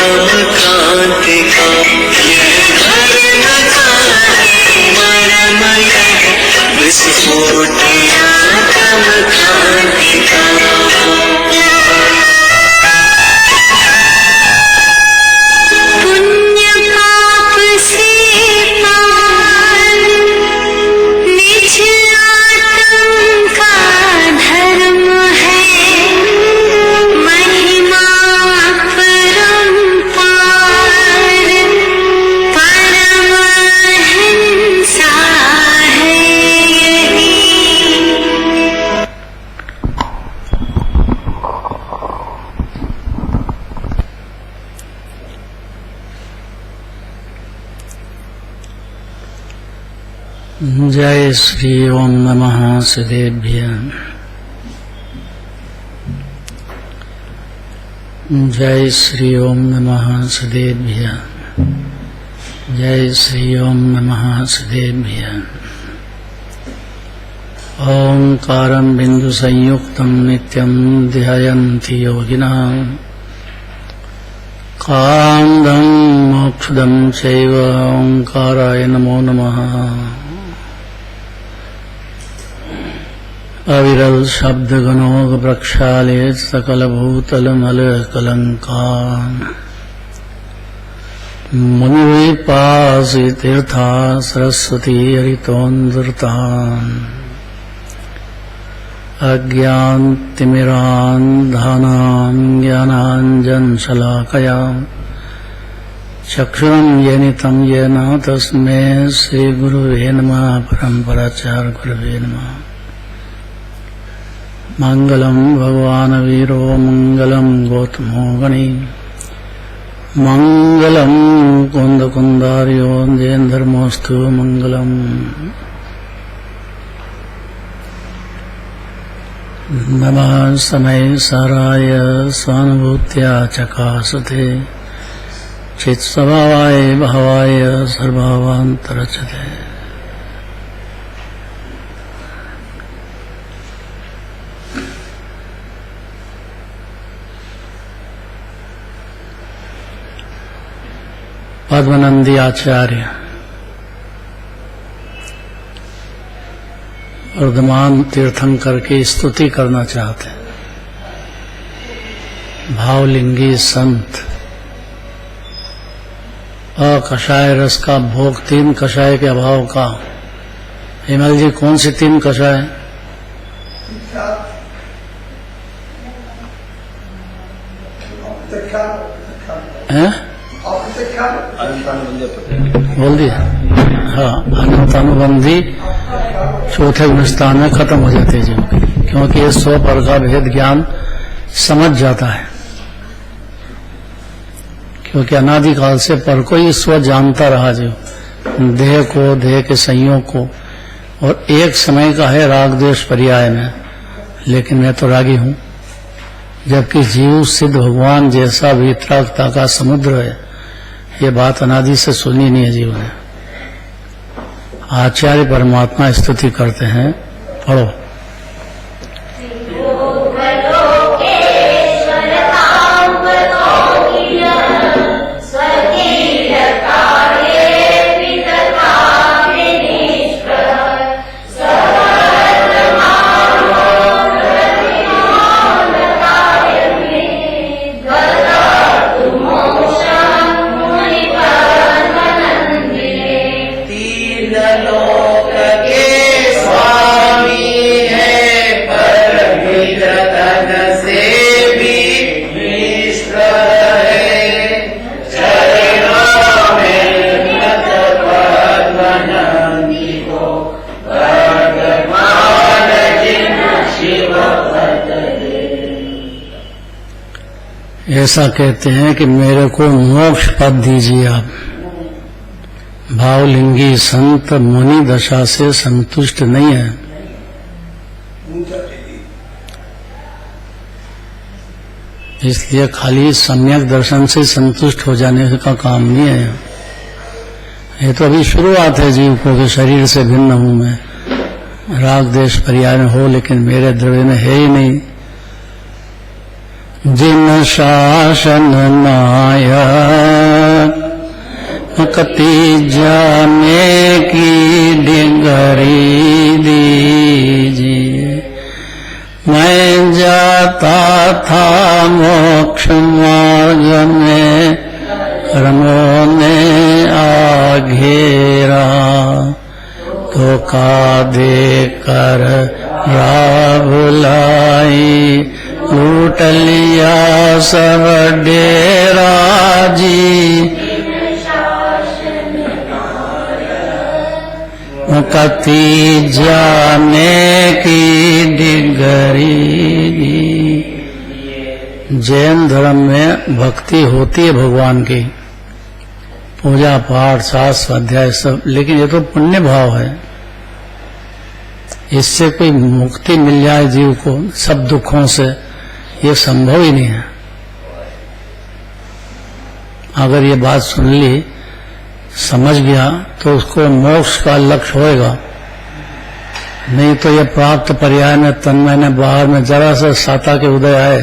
कम कांति का, यह घर न जाने मरम यह विस्फोट कम कांति का। जय श्री ओम नमः सिद्धेभ्यः। जय श्री ओम नमः सिद्धेभ्यः। जय श्री ओम नमः सिद्धेभ्यः। ओंकारं बिंदु संयुक्तं नित्यं ध्यायन्ति योगिनः, कामदं मोक्षदं चैव ओंकाराय नमो नमः। अविरल शब्द गणोग प्रक्षाले सकल भूतल मल कलंकान, मुनि पासी तीर्था सरस्वती हरितोन्दृतान, अज्ञान तिमिरान धानां ज्ञानांजन शलाकया चक्षुरं येनितं येन तस्मै श्री गुरुवे नमः। परम्पराचार्य गुरुवे नमः। मंगलम भगवान वीरो मंगलम गौतमो गणी, मंगलम कुंद कुंदार्यो जैन धर्मोस्तु मंगलम। नमः समय साराय स्वानुभूत्या चकासते, चित्स्वभावाय भावाय सर्वभावान्तरचते। पद्मनंदी आचार्य वर्धमान तीर्थंकर की स्तुति करना चाहते हैं। भावलिंगी संत कषाय रस का भोग, 3 कषाय के अभाव का। हिमल जी कौन सी 3 कषाय हैं? बोल दिया? हाँ, अनंत अनुबंधी चौथे गुणस्थान में खत्म हो जाते हैं जीव, क्योंकि ये 100 पर का भेद ज्ञान समझ जाता है। क्योंकि अनादिकाल से पर को ही स्व जानता रहा जीव, देह को, देह के संयोग को, और एक समय का है राग द्वेष पर्याय में, लेकिन मैं तो रागी हूँ। जबकि जीव सिद्ध भगवान जैसा वितरागता का समुद्र है। ये बात अनादि से सुनी नहीं है जीव ने। आचार्य परमात्मा स्तुति करते हैं, पढ़ो। ऐसा कहते हैं कि मेरे को मोक्ष पद दीजिए आप। भावलिंगी संत मुनि दशा से संतुष्ट नहीं है। इसलिए खाली सम्यक दर्शन से संतुष्ट हो जाने का काम नहीं है। ये तो अभी शुरुआत है जीव को कि शरीर से भिन्न हूं मैं, राग देश पर्याय में हो, लेकिन मेरे द्रव्य में है ही नहीं। जिन शासन नायक कति जाने की डिगरी दीजिए। मैं जाता था मोक्ष मार्ग में, कर्मों ने आ घेरा, धोखा देकर राह भुलाई, लूट लिया सब डेरा जी। कति जाने की डिगरी। जैन धर्म में भक्ति होती है भगवान की, पूजा पाठ शास्त्र अध्याय सब, लेकिन ये तो पुण्य भाव है। इससे कोई मुक्ति मिल जाए जीव को सब दुखों से, ये संभव ही नहीं है। अगर ये बात सुन ली, समझ गया, तो उसको मोक्ष का लक्ष्य होएगा। नहीं तो ये प्राप्त पर्याय में तन्मय ने बाहर में जरा सा साता के उदय आए,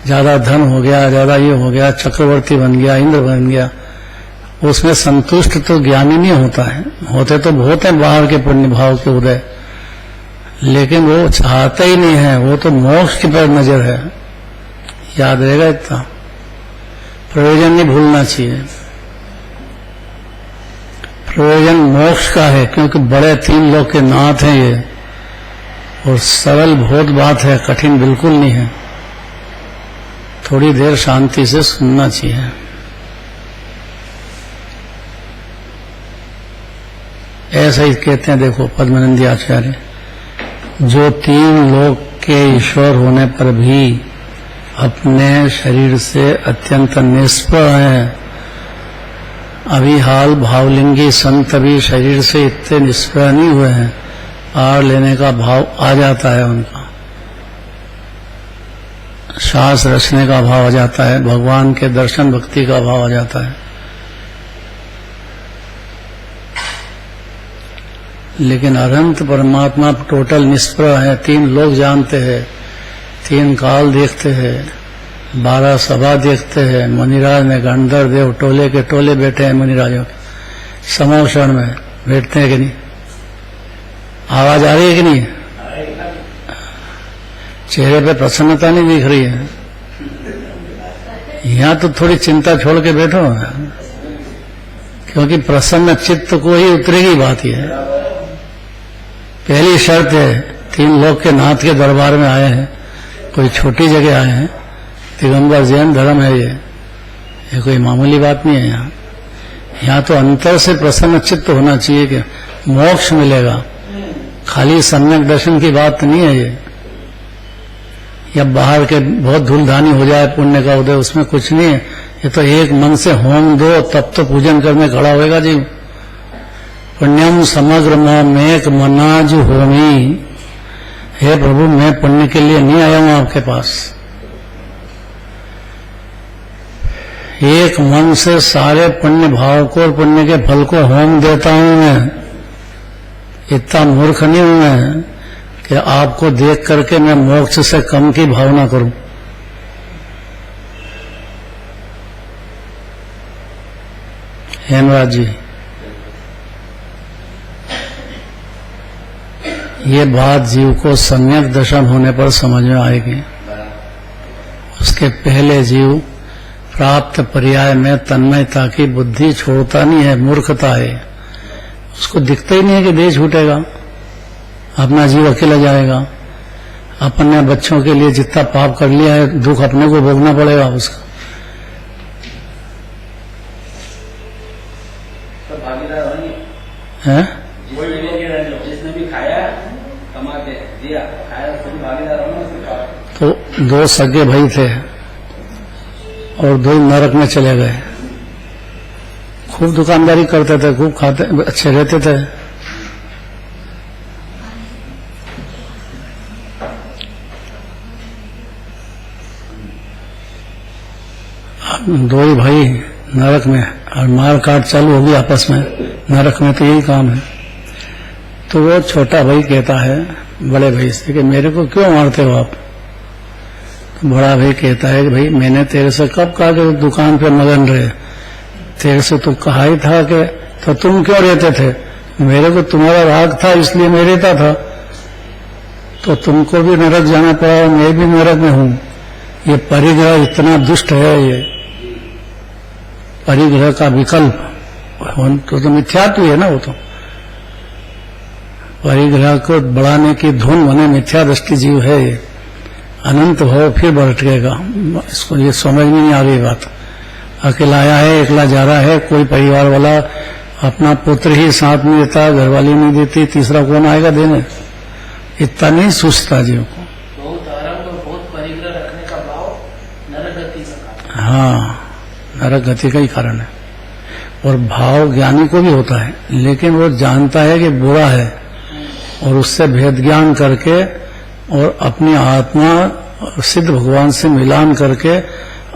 ज्यादा धन हो गया, ज्यादा ये हो गया, चक्रवर्ती बन गया, इंद्र बन गया, उसमें संतुष्ट तो ज्ञानी नहीं होता है। होते तो बहुत है बाहर के पुण्य भाव के उदय, लेकिन वो चाहते ही नहीं है, वो तो मोक्ष की पर नजर है। याद रहेगा इतना, प्रयोजन नहीं भूलना चाहिए। प्रयोजन मोक्ष का है, क्योंकि बड़े 3 लोक के नाथ हैं ये, और सरल बहुत बात है, कठिन बिल्कुल नहीं है। थोड़ी देर शांति से सुनना चाहिए। ऐसा ही कहते हैं, देखो पद्मनंदी आचार्य, जो 3 लोक के ईश्वर होने पर भी अपने शरीर से अत्यंत निष्प्रह हैं। अभी हाल भावलिंगी संत भी शरीर से इतने निष्प्रह नहीं हुए हैं, आड़ लेने का भाव आ जाता है उनका, श्वास रचने का भाव आ जाता है, भगवान के दर्शन भक्ति का भाव आ जाता है। लेकिन अनंत परमात्मा टोटल निष्प्रह है। 3 लोग जानते हैं, 3 काल देखते हैं, 12 सभा देखते हैं। मुनिराज ने गंधर्व देव टोले के टोले बैठे हैं, मुनिराजों के समोषण में बैठते हैं कि नहीं? आवाज आ रही है कि नहीं? चेहरे पे प्रसन्नता नहीं दिख रही है। यहाँ तो थोड़ी चिंता छोड़ के बैठो, क्योंकि प्रसन्न चित्त को ही उतरेगी बात ही है। पहली शर्त है, 3 लोक के नाथ के दरबार में आए हैं, कोई छोटी जगह आए हैं, दिगंबर जैन धर्म है ये कोई मामूली बात नहीं है। यहाँ तो अंतर से प्रसन्न चित्त होना चाहिए कि मोक्ष मिलेगा। खाली सम्यक दर्शन की बात नहीं है ये, या बाहर के बहुत धूलधानी हो जाए पुण्य का उदय, उसमें कुछ नहीं है। ये तो एक मन से होम दो, तब तो पूजन करने खड़ा होएगा जी। पुण्यम समग्र मेक मनाज होमी। हे प्रभु, मैं पुण्य के लिए नहीं आया हूं आपके पास। एक मन से सारे पुण्य भाव को और पुण्य के फल को होम देता हूं मैं। इतना मूर्ख नहीं हूं मैं कि आपको देख करके मैं मोक्ष से कम की भावना करूं। हेमराज जी, ये बात जीव को सम्यक दर्शन होने पर समझ में आएगी। उसके पहले जीव प्राप्त पर्याय में तन्मयता की बुद्धि छोड़ता नहीं है, मूर्खता है। उसको दिखता ही नहीं है कि देह छूटेगा, अपना जीव अकेला जाएगा। अपने बच्चों के लिए जितना पाप कर लिया है, दुख अपने को भोगना पड़ेगा उसका। है जिसने भी खाया कमा के दिया, खाया सभी भागीदार होना। तो 2 सगे भाई थे और 2 नरक में चले गए। खूब दुकानदारी करते थे, खूब खाते, अच्छे रहते थे। अब 2 ही भाई नरक में, और मार काट चालू होगी आपस में। नरक में तो यही काम है। तो वो छोटा भाई कहता है बड़े भाई से कि मेरे को क्यों मारते हो आप? तो बड़ा भाई कहता है कि भाई मैंने तेरे से कब कहा कि दुकान पे मगन रहे, तेरे से तो कहा ही था कि तो तुम क्यों रहते थे, मेरे को तुम्हारा राग था इसलिए मैं रहता था, तो तुमको भी नरक जाना पड़ा और मैं भी नरक में हूं। ये परिग्रह इतना दुष्ट है, ये परिग्रह का विकल्प तो मिथ्यात्व है ना, वो तो परिग्रह को बढ़ाने की धुन बने मिथ्या दृष्टि जीव है ये। अनंत भाव फिर भटकेगा, इसको ये समझ में नहीं आ रही बात। अकेला आया है, अकेला जा रहा है, कोई परिवार वाला अपना पुत्र ही साथ में देता, घरवाली नहीं देती, तीसरा कौन आएगा देने, इतना नहीं सोचता जीव को। बहुत आरंभ और बहुत परिग्रह रखने का भाव नरक गति का कारण। हाँ, नरक गति का ही कारण है। और भाव ज्ञानी को भी होता है, लेकिन वो जानता है कि बुरा है और उससे भेद ज्ञान करके और अपनी आत्मा सिद्ध भगवान से मिलान करके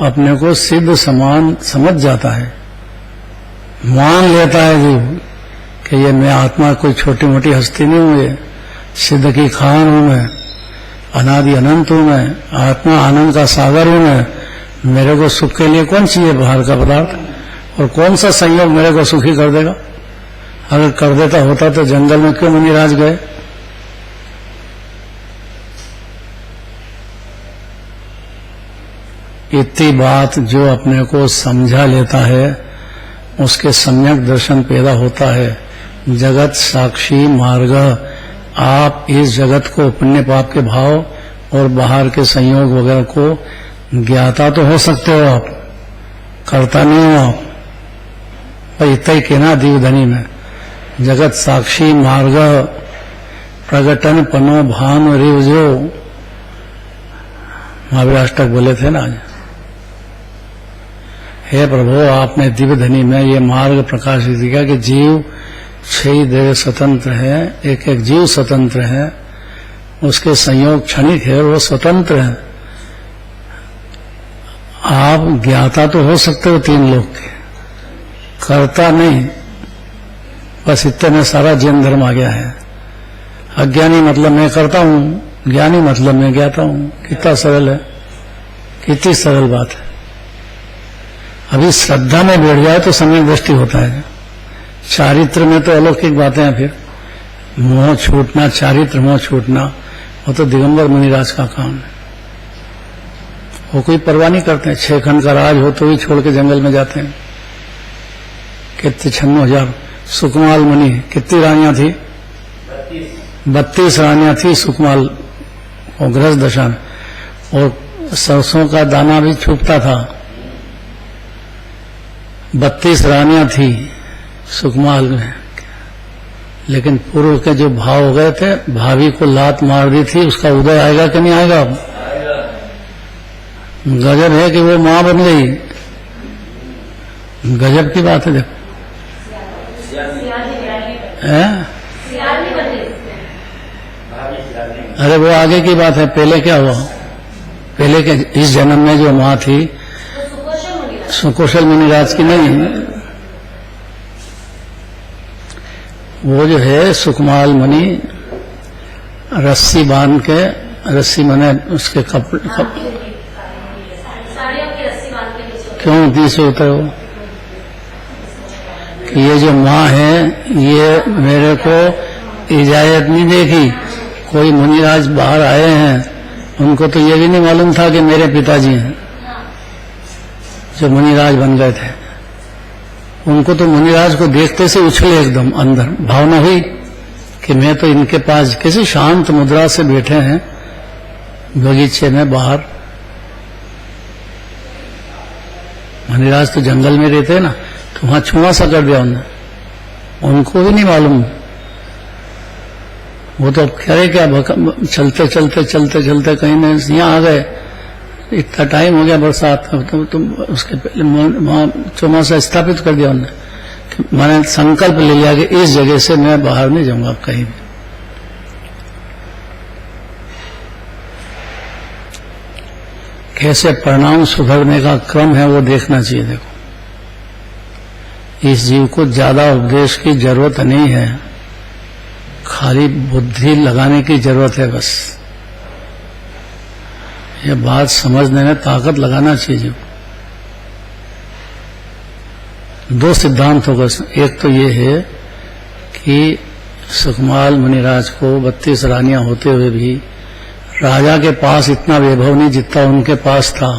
अपने को सिद्ध समान समझ जाता है, मान लेता है जीव कि ये मैं आत्मा कोई छोटी मोटी हस्ती नहीं हूं, ये सिद्ध की खान हूं मैं, अनादि अनंत हूं मैं, आत्मा आनंद का सागर हूं मैं। मेरे को सुख के लिए कौन चाहिए बाहर का पदार्थ, और कौन सा संयोग मेरे को सुखी कर देगा। अगर कर देता होता तो जंगल में क्यों मुनिराज गए। इतनी बात जो अपने को समझा लेता है उसके सम्यक दर्शन पैदा होता है। जगत साक्षी मार्ग, आप इस जगत को पुण्य पाप के भाव और बाहर के संयोग वगैरह को ज्ञाता तो हो सकते हो, आप करता नहीं हो आप। पर इतना ही कहना दीवधनी में, जगत साक्षी मार्ग प्रगटन पनो भान रिवजो, महावीराष्टक बोले थे ना आज। हे प्रभु, आपने दिव्यधनी में ये मार्ग प्रकाशित किया कि जीव 6 देह स्वतंत्र है, एक एक जीव स्वतंत्र है, उसके संयोग क्षणिक है, वो स्वतंत्र है। आप ज्ञाता तो हो सकते हो 3 लोग के, करता नहीं। बस इतने में सारा जैन धर्म आ गया है। अज्ञानी मतलब मैं करता हूं, ज्ञानी मतलब मैं ज्ञाता हूं। कितना सरल है, कितनी सरल बात है। अभी श्रद्धा में बैठ जाए तो सम्यक दृष्टि होता है। चारित्र में तो अलौकिक बातें हैं। फिर मोह छूटना, चारित्र मोह छूटना, वो तो दिगंबर मुनिराज का काम है। वो कोई परवाह नहीं करते हैं। 6 खंड का राज हो तो भी छोड़ के जंगल में जाते हैं। कितने 96,000 सुकमाल मुनि, कितनी रानियां थी? 32 रानियां थी सुकमाल और ग्रस दशा में, और सरसों का दाना भी छुपता था। 32 रानियां थी सुकमाल में, लेकिन पूर्व के जो भाव हो गए थे, भाभी को लात मार दी थी, उसका उदय आएगा कि नहीं आएगा? गजब है कि वो मां बन गई। गजब की बात है। देखो अरे वो आगे की बात है, पहले क्या हुआ? पहले के इस जन्म में जो मां थी सुकौशल मुनिराज की नहीं, वो जो है सुकमाल मुनि रस्सी बांध के, रस्सी माने उसके क्यों पीछे उतरे हो कि ये जो माँ है ये मेरे को इजाजत नहीं देगी। कोई मुनिराज बाहर आए हैं, उनको तो ये भी नहीं मालूम था कि मेरे पिताजी हैं जो मुनिराज बन गए थे। उनको तो मुनिराज को देखते से उछले एकदम अंदर, भावना हुई कि मैं तो इनके पास किसी शांत मुद्रा से बैठे हैं बगीचे में बाहर। मुनिराज तो जंगल में रहते हैं ना, तो वहां छुआ सा कर दिया उन्होंने, उनको भी नहीं मालूम। वो तो करे क्या, चलते चलते चलते चलते कहीं नहीं यहाँ आ गए। इतना टाइम हो गया बरसात का, तो तुम उसके पहले वहां चौमासा स्थापित कर दिया उन्होंने। मैंने संकल्प ले लिया कि इस जगह से मैं बाहर नहीं जाऊंगा कहीं भी। कैसे परिणाम सुधरने का क्रम है वो देखना चाहिए। देखो, इस जीव को ज्यादा उपदेश की जरूरत नहीं है, खाली बुद्धि लगाने की जरूरत है बस। ये बात समझने में ताकत लगाना चाहिए। दो सिद्धांत होगा। एक तो ये है कि सुखमाल मुनिराज को 32 रानियां होते हुए भी राजा के पास इतना वैभव नहीं जितना उनके पास था,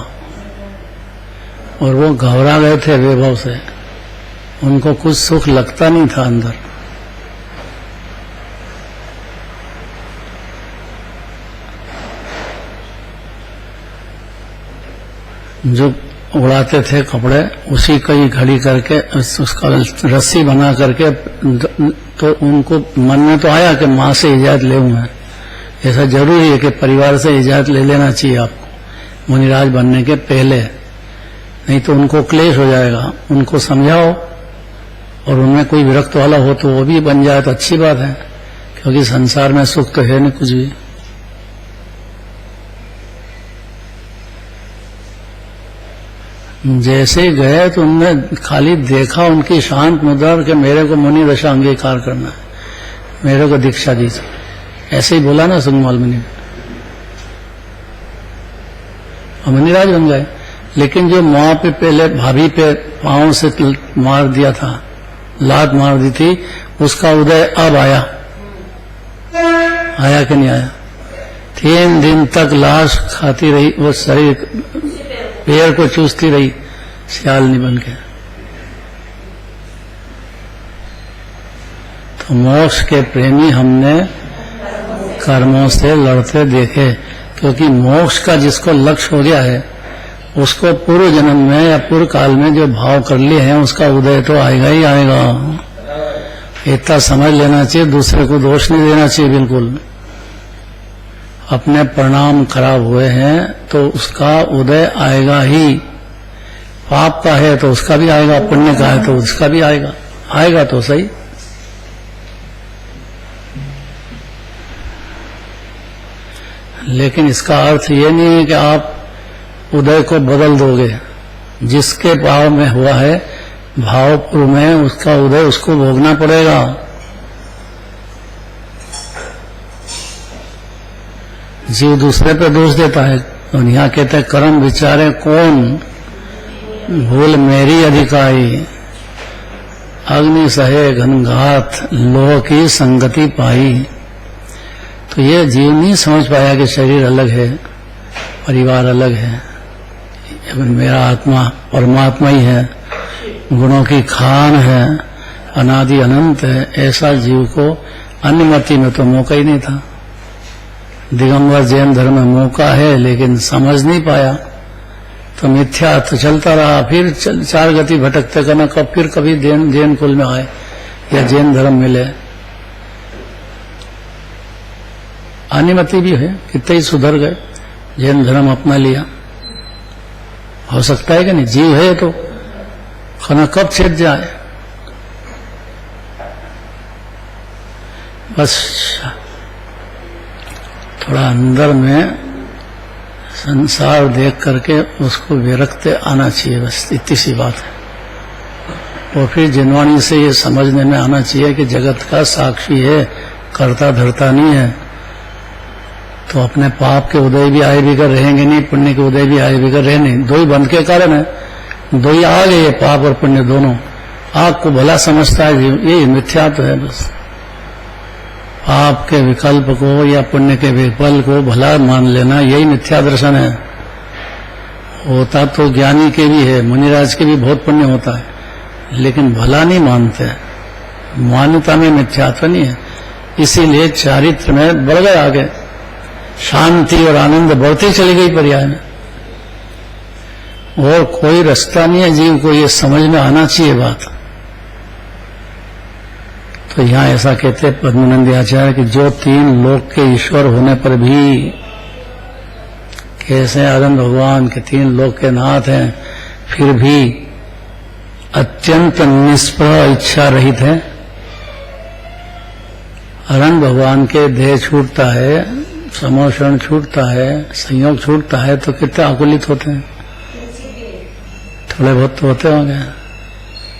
और वो घबरा गए थे वैभव से, उनको कुछ सुख लगता नहीं था अंदर। जो उड़ाते थे कपड़े उसी का ही घड़ी करके उसका रस्सी बना करके, तो उनको मन में तो आया कि माँ से इजाजत ले मैं। ऐसा जरूरी है कि परिवार से इजाजत ले लेना चाहिए आपको मुनिराज बनने के पहले, नहीं तो उनको क्लेश हो जाएगा। उनको समझाओ, और उनमें कोई विरक्त वाला हो तो वो भी बन जाए तो अच्छी बात है, क्योंकि संसार में सुख तो है नहीं कुछ भी। जैसे गए तो उनने खाली देखा उनकी शांत मुद्रा कि मेरे को मुनि दशा अंगीकार करना है, मेरे को दीक्षा दीजिए। ऐसे ही बोला ना सुखमाल मुनि, और मुनिराज बन गए। लेकिन जो माँ पे पहले भाभी पे पांव से मार दिया था, लात मार दी थी, उसका उदय अब आया। आया कि नहीं आया? 3 दिन तक लाश खाती रही, वो शरीर पैर को चूसती रही सियालनी बन के। तो मोक्ष के प्रेमी हमने कर्मों से लड़ते देखे, क्योंकि मोक्ष का जिसको लक्ष्य हो गया है उसको पूर्व जन्म में या पूर्व काल में जो भाव कर लिए हैं उसका उदय तो आएगा ही आएगा। इतना समझ लेना चाहिए, दूसरे को दोष नहीं देना चाहिए बिल्कुल। अपने परिणाम खराब हुए हैं तो उसका उदय आएगा ही। पाप का है तो उसका भी आएगा, पुण्य का है तो उसका भी आएगा। आएगा तो सही। लेकिन इसका अर्थ ये नहीं है कि आप उदय को बदल दोगे। जिसके भाव में हुआ है, भाव पूर्व में, उसका उदय उसको भोगना पड़ेगा। जीव दूसरे पे दोष देता है, और यहाँ कहते हैं कर्म विचारे कौन, भूल मेरी अधिकारी, अग्नि सहे घनघात, लोह की संगति पाई। तो ये जीव नहीं समझ पाया कि शरीर अलग है, परिवार अलग है, मेरा आत्मा परमात्मा ही है, गुणों की खान है, अनादि अनंत है। ऐसा जीव को अन्यमति में तो मौका ही नहीं था। दिगंबर जैन धर्म में मौका है, लेकिन समझ नहीं पाया, तो मिथ्या तो चलता रहा। फिर 4 गति भटकते करना, कब फिर कभी जैन कुल में आए या जैन धर्म मिले। अन्यमति भी है, कितने ही सुधर गए, जैन धर्म अपना लिया। हो सकता है कि नहीं? जीव है तो खाना कब छेद जाए। बस थोड़ा अंदर में संसार देख करके उसको विरक्त आना चाहिए, बस इतनी सी बात है। और फिर जिनवाणी से ये समझने में आना चाहिए कि जगत का साक्षी है, करता धरता नहीं है। तो अपने पाप के उदय भी आए बिगड़ रहेंगे नहीं, पुण्य के उदय भी आए बिगड़ रहे नहीं। दो ही बंध के कारण है, दो ही आग है, पाप और पुण्य दोनों। आग को भला समझता है जीव, ये मिथ्या तो है बस। पाप के विकल्प को या पुण्य के विकल्प को भला मान लेना, यही मिथ्या दर्शन है। होता तो ज्ञानी के भी है, मुनिराज के भी बहुत पुण्य होता है, लेकिन भला नहीं मानते। मान्यता में मिथ्यात्व नहीं है, इसीलिए चारित्र में बढ़ गए आगे। शांति और आनंद बढ़ती चली गई पर्याय में, और कोई रास्ता नहीं है जीव को ये समझ में आना चाहिए बात। तो यहाँ ऐसा कहते हैं पद्मनंदी आचार्य कि जो 3 लोक के ईश्वर होने पर भी, कैसे आनंद भगवान के 3 लोक के नाथ हैं, फिर भी अत्यंत निष्प्रह इच्छा रहित है। आनंद भगवान के देह छूटता है, समोषण छूटता है, संयोग छूटता है, तो कितने आकुलित होते हैं। थोड़े बहुत तो होते होंगे।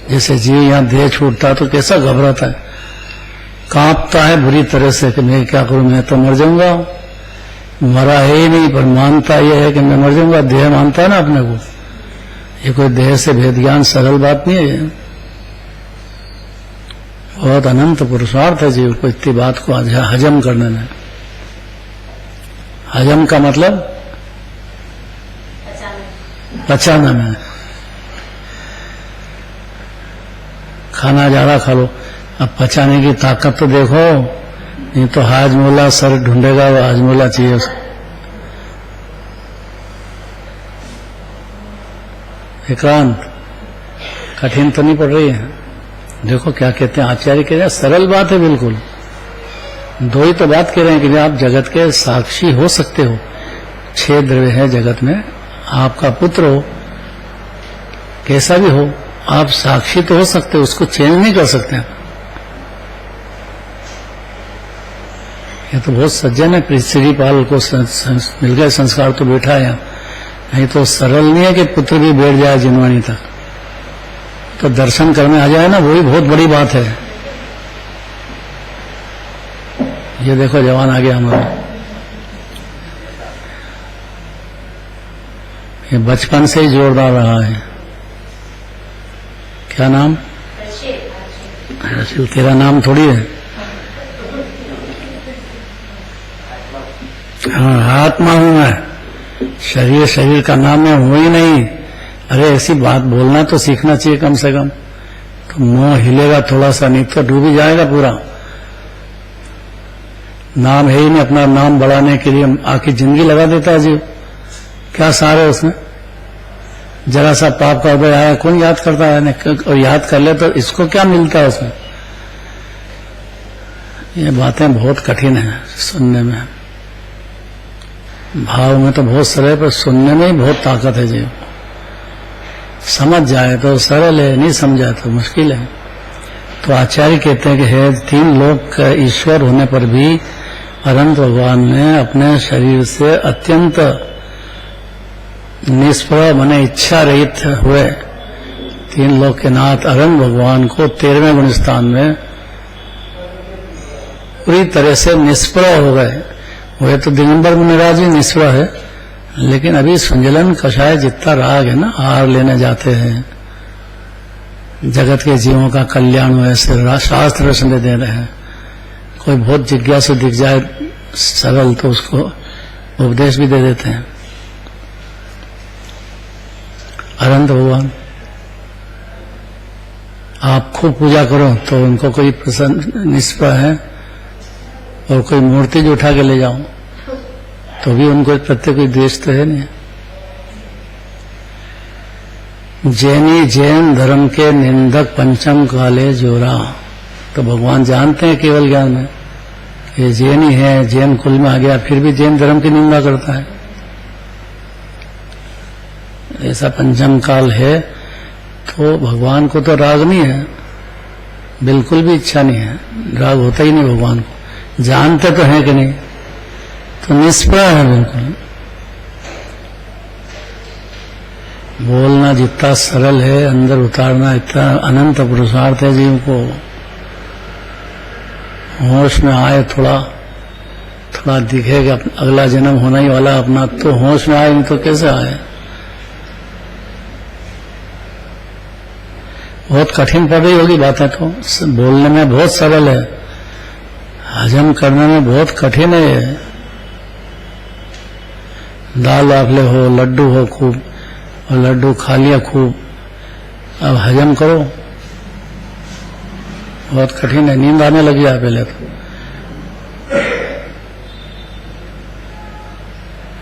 जैसे जीव यहाँ देह छूटता तो कैसा घबराता है, कांपता है बुरी तरह से कि मैं क्या करूं, मैं तो मर जाऊंगा। मरा है ही नहीं, पर मानता यह है कि मैं मर जाऊंगा। देह मानता है ना अपने को। ये कोई देह से भेद ज्ञान सरल बात नहीं है। ये बहुत अनंत पुरुषार्थ है जीव को इतनी बात को हजम करने में। हजम का मतलब पचाना में। खाना ज्यादा खा लो, अब पचाने की ताकत तो देखो, नहीं तो हाजमोला सर ढूंढेगा, वो हाजमोला चाहिए उसको। विक्रांत, कठिन तो नहीं पड़ रही है। देखो क्या कहते हैं आचार्य, कह रहे हैं सरल बात है बिल्कुल। दो ही तो बात कह रहे हैं कि आप जगत के साक्षी हो सकते हो। 6 द्रव्य है जगत में, आपका पुत्र हो, कैसा भी हो, आप साक्षी तो हो सकते हो, उसको चेंज नहीं कर सकते। ये तो बहुत सज्जन है, श्रीपाल को मिल गए संस्कार तो बैठा है यहाँ। नहीं तो सरल नहीं है कि पुत्र भी बैठ जाए जिनवाणी तक, तो दर्शन करने आ जाए ना, वही बहुत बड़ी बात है। ये देखो जवान आ गया हमारा, ये बचपन से ही जोरदार रहा है। क्या नाम? हर्षिल। तेरा नाम थोड़ी है। हाँ, आत्मा हूं मैं, शरीर शरीर का नाम मैं हूं ही नहीं। अरे ऐसी बात बोलना तो सीखना चाहिए कम से कम। तो मुंह हिलेगा थोड़ा सा, नहीं तो डूब ही जाएगा पूरा। नाम है ही नहीं, अपना नाम बढ़ाने के लिए आखिर जिंदगी लगा देता है जीव। क्या सार है उसमें? जरा सा पाप का उदय आया, कौन याद करता है? और याद कर ले तो इसको क्या मिलता है उसमें? ये बातें बहुत कठिन है सुनने में। भाव में तो बहुत सरल, पर सुनने में ही बहुत ताकत है जीव। समझ जाए तो सरल है, नहीं समझाए तो मुश्किल है। तो आचार्य कहते हैं कि है 3 लोक का ईश्वर होने पर भी अनंत भगवान ने अपने शरीर से अत्यंत निष्प्रभ माने इच्छा रहित हुए 3 लोक के नाथ अनंत भगवान को 13वें गुण स्थान में पूरी तरह से निष्प्रभ हो गए। वह तो दिगंबर मुनिराज ही निष्प्रभ है, लेकिन अभी संजलन कषाय जितना राग है ना, हार लेने जाते हैं, जगत के जीवों का कल्याण हो ऐसे शास्त्र रचने दे रहे हैं। कोई बहुत जिज्ञासु दिख जाए सरल तो उसको उपदेश भी दे देते हैं। अनंत भगवान आप खूब पूजा करो तो उनको कोई प्रसन्न निष्प्रभ है, और कोई मूर्ति जो उठा के ले जाओ तो भी उनको प्रत्येक कोई द्वेष तो है नहीं। जैनी जैन धर्म के निंदक पंचम काले जोरा। तो भगवान जानते हैं केवल ज्ञान में ये जैनी है, जैन कुल में आ गया, फिर भी जैन धर्म की निंदा करता है। ऐसा पंचम काल है तो भगवान को तो राग नहीं है, बिल्कुल भी इच्छा नहीं है, राग होता ही नहीं भगवान को। जानते तो है कि नहीं, तो निष्प्रभ है बिल्कुल। बोलना जितना सरल है, अंदर उतारना इतना अनंत पुरुषार्थ है जीव को। होश में आए, थोड़ा थोड़ा दिखेगा अगला जन्म होना ही वाला अपना, तो होश में आए, नहीं तो कैसे आए? बहुत कठिन पड़ रही होगी बातें, तो बोलने में बहुत सरल है, हजम करने में बहुत कठिन है। दाल वाफले हो, लड्डू हो खूब, और लड्डू खा लिया खूब, अब हजम करो, बहुत कठिन है। नींद आने लगी है पहले तो।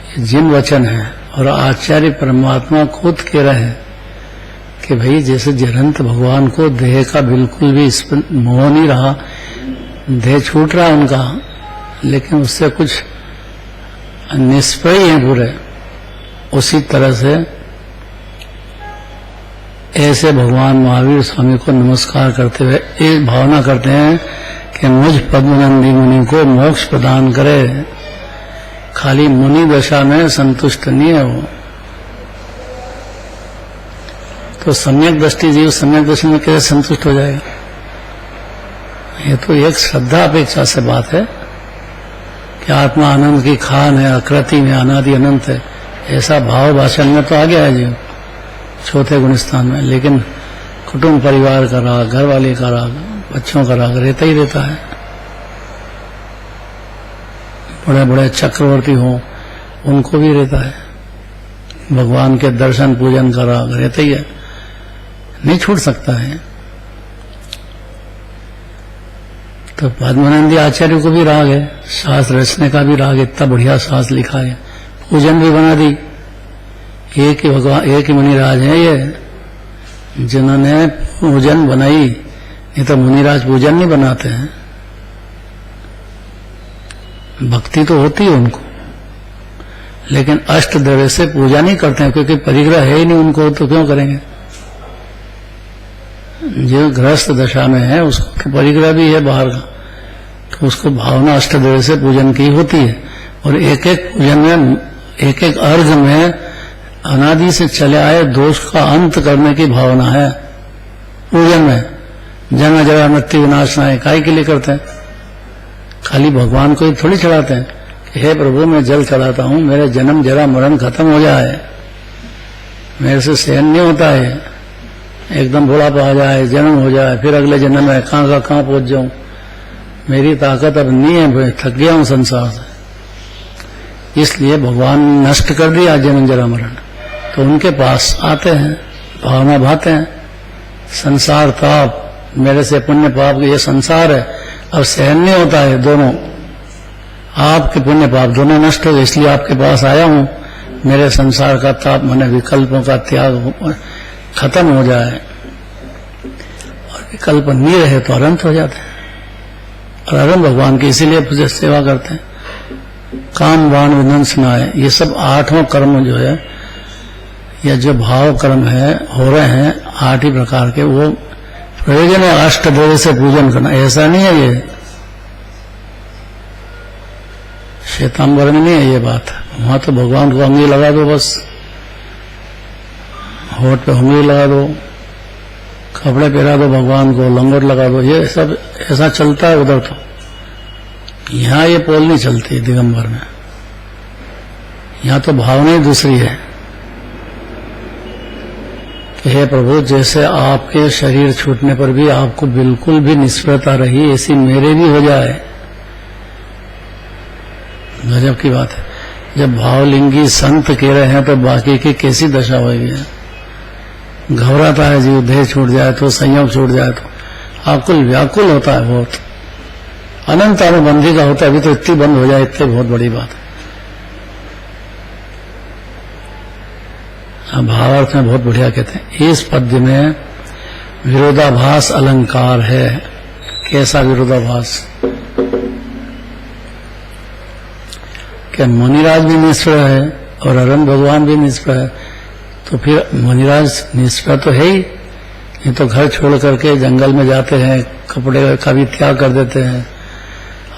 ये जिन वचन है, और आचार्य परमात्मा खुद कह रहे हैं कि भाई जैसे जयंत भगवान को देह का बिल्कुल भी इस पर मोह नहीं रहा, देह छूट रहा उनका, लेकिन उससे कुछ निष्प्रय है पूरे, उसी तरह से ऐसे भगवान महावीर स्वामी को नमस्कार करते हुए एक भावना करते हैं कि मुझ पद्मनंदी मुनि को मोक्ष प्रदान करे। खाली मुनि दशा में संतुष्ट नहीं है वो, तो सम्यक दृष्टि जीव सम्यक दृष्टि में कैसे संतुष्ट हो जाएगा? ये तो एक श्रद्धा अपेक्षा से बात है। कि आत्मा आनंद की खान है, आकृति में अनादि अनंत है, ऐसा भाव भाषण में तो आ गया है जीव चौथे गुणस्थान में। लेकिन कुटुंब परिवार का राग, घर वाले का राग, बच्चों का राग रहता ही रहता है। बड़े बड़े चक्रवर्ती हों उनको भी रहता है। भगवान के दर्शन पूजन का राग रहता ही है, नहीं छूट सकता है। तो पद्मानंदी आचार्य को भी राग है, शास्त्र रचने का भी राग, इतना बढ़िया शास्त्र लिखा है, पूजन भी बना दी। एक ही भगवान, एक ही मुनिराज है ये जिन्होंने पूजन बनाई, नहीं तो मुनिराज पूजन नहीं बनाते हैं। भक्ति तो होती है उनको, लेकिन अष्ट द्रव्य से पूजा नहीं करते हैं, क्योंकि परिग्रह है ही नहीं उनको, तो क्यों करेंगे। जो गृहस्थ दशा में है उसको परिग्रह भी है बाहर का, तो उसको भावना अष्ट द्रव्य से पूजन की होती है। और एक एक पूजन में, एक एक अर्घ में अनादि से चले आए दोष का अंत करने की भावना है पूजन में। जन्म जरा मृत्यु विनाशनाय काहे के लिए करते हैं? खाली भगवान को ही थोड़ी चढ़ाते हैं कि हे प्रभु मैं जल चढ़ाता हूं, मेरे जन्म जरा मरण खत्म हो जाए, मेरे से सहन नहीं होता है, एकदम बुढ़ापा आ जाए, जन्म हो जाए, फिर अगले जन्म में कहां का कहां पहुंच जाऊं, मेरी ताकत अब नहीं है, थक गया हूं संसार से। इसलिए भगवान नष्ट कर दिया जन्म जरा मरण, तो उनके पास आते हैं, भावना भाते हैं। संसार ताप, मेरे से पुण्य पाप ये संसार है, अब सहन नहीं होता है, दोनों आपके पुण्य पाप दोनों नष्ट हो गए, इसलिए आपके पास आया हूं, मेरे संसार का ताप माने विकल्पों का त्याग खत्म हो जाए, और विकल्प नहीं रहे तो अनंत हो जाते हैं। और अनंत भगवान की इसीलिए पूजा सेवा करते हैं। काम वाण विध्वंसनाय, ये सब आठों कर्म जो है, या जो भाव कर्म है हो रहे हैं 8 ही प्रकार के, वो प्रयोजन है अष्ट द्रव्य से पूजन करना। ऐसा नहीं है ये श्वेतांबर में नहीं है ये बात। वहां तो भगवान को उंगली लगा दो, बस होठ पे उंगली लगा दो, कपड़े पहना दो भगवान को, लंगोट लगा दो, ये सब ऐसा चलता है उधर। तो यहाँ ये पोल नहीं चलती दिगंबर में, यहाँ तो भावना ही दूसरी है कि हे प्रभु जैसे आपके शरीर छूटने पर भी आपको बिल्कुल भी निष्प्रता रही, ऐसी मेरे भी हो जाए। गजब की बात है। जब भावलिंगी संत कह रहे हैं तो बाकी की कैसी दशा होगी। घबराता है जीव, देह छूट जाए तो, संयोग छूट जाए तो आकुल व्याकुल होता है बहुत। अनंत अनुबंधी का होता है, अभी तो इतनी बंद हो जाए, इतनी बहुत बड़ी बात है। भावार्थ में बहुत बढ़िया कहते हैं, इस पद्य में विरोधाभास अलंकार है। कैसा विरोधाभास? क्या मुनिराज भी निष्फल है और अरन भगवान भी निष्फल है, तो फिर मुनिराज निष्फल तो है ही। ये तो घर छोड़ करके जंगल में जाते हैं, कपड़े का भी त्याग कर देते हैं,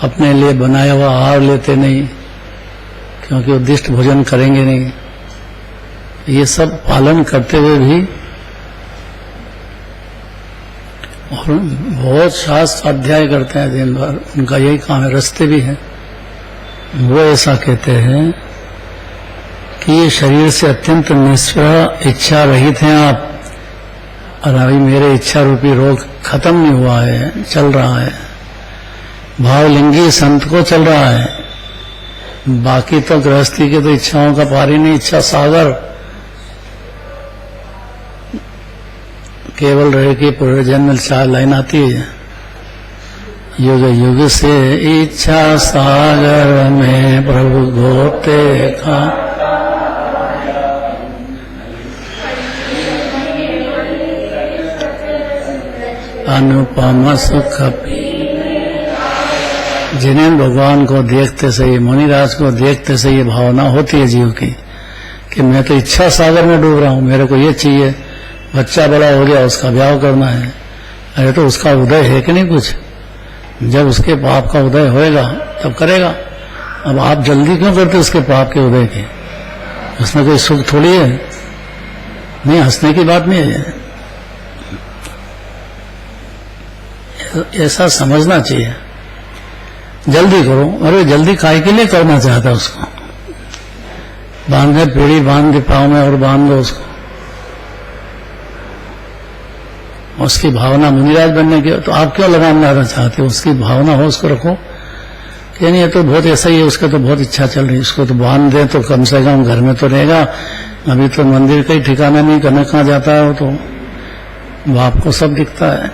अपने लिए बनाया हुआ आहार लेते नहीं, क्योंकि उद्दिष्ट भोजन करेंगे नहीं। ये सब पालन करते हुए भी, और बहुत शास्त्र अध्याय करते हैं दिन भर, उनका यही काम है, रस्ते भी हैं। वो ऐसा कहते हैं कि ये शरीर से अत्यंत निष्प्रह इच्छा रहित हैं आप, और अभी मेरे इच्छा रूपी रोग खत्म नहीं हुआ है, चल रहा है। भावलिंगी संत को चल रहा है, बाकी तो गृहस्थी के तो इच्छाओं का पार ही नहीं, इच्छा सागर केवल रहे कि पुनर्जन्म 4 लाइन आती है, युग युग से इच्छा सागर में प्रभु गोते खा, अनुपम सुख। जिन्हें भगवान को देखते से, मुनिराज को देखते से ये भावना होती है जीव की कि मैं तो इच्छा सागर में डूब रहा हूं, मेरे को ये चाहिए, बच्चा बड़ा हो गया उसका ब्याह करना है। अरे तो उसका उदय है कि नहीं कुछ? जब उसके पाप का उदय होएगा तब करेगा। अब आप जल्दी क्यों करते उसके पाप के उदय की? उसमें कोई सुख थोड़ी है, नहीं, हंसने की बात नहीं है। ऐसा समझना चाहिए। जल्दी करो। अरे जल्दी काय के लिए करना चाहता उसको? बांधे पीढ़ी बांध के पाँव में और बांध दो उसको। उसकी भावना मुनिराज बनने की, तो आप क्यों लगाम डालना चाहते हो? उसकी भावना हो उसको रखो। कि नहीं, ये तो बहुत ऐसा ही है, उसका तो बहुत इच्छा चल रही है, उसको तो बांध दे तो कम से कम घर में तो रहेगा। अभी तो मंदिर का ही ठिकाना नहीं, करने कहाँ जाता है वो, तो बाप को सब दिखता है।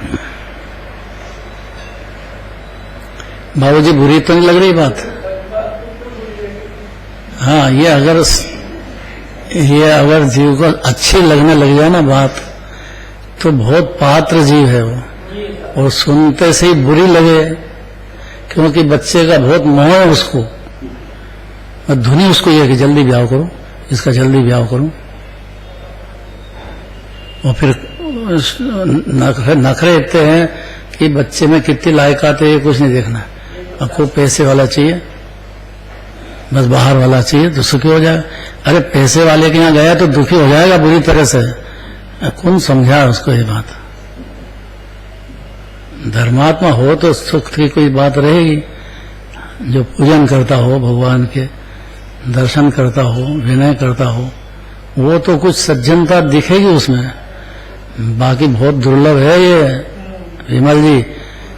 बाबूजी बुरी तो नहीं लग रही बात? हाँ, ये अगर जीव को अच्छी लगने लग जाए ना बात, तो बहुत पात्र जीव है वो, और सुनते से ही बुरी लगे, क्योंकि बच्चे का बहुत मोह है उसको, और धुनी उसको ये कि जल्दी ब्याह करो, इसका जल्दी ब्याह करो। और फिर नखरे इतने हैं कि बच्चे में कितनी लायकात है ये कुछ नहीं देखना, आपको पैसे वाला चाहिए, बस बाहर वाला चाहिए तो सुखी हो जाएगा। अरे पैसे वाले के यहाँ गया तो दुखी हो जाएगा बुरी तरह से। कौन समझा उसको ये बात? धर्मात्मा हो तो सुख की कोई बात रहेगी। जो पूजन करता हो, भगवान के दर्शन करता हो, विनय करता हो, वो तो कुछ सज्जनता दिखेगी उसमें। बाकी बहुत दुर्लभ है ये विमल जी,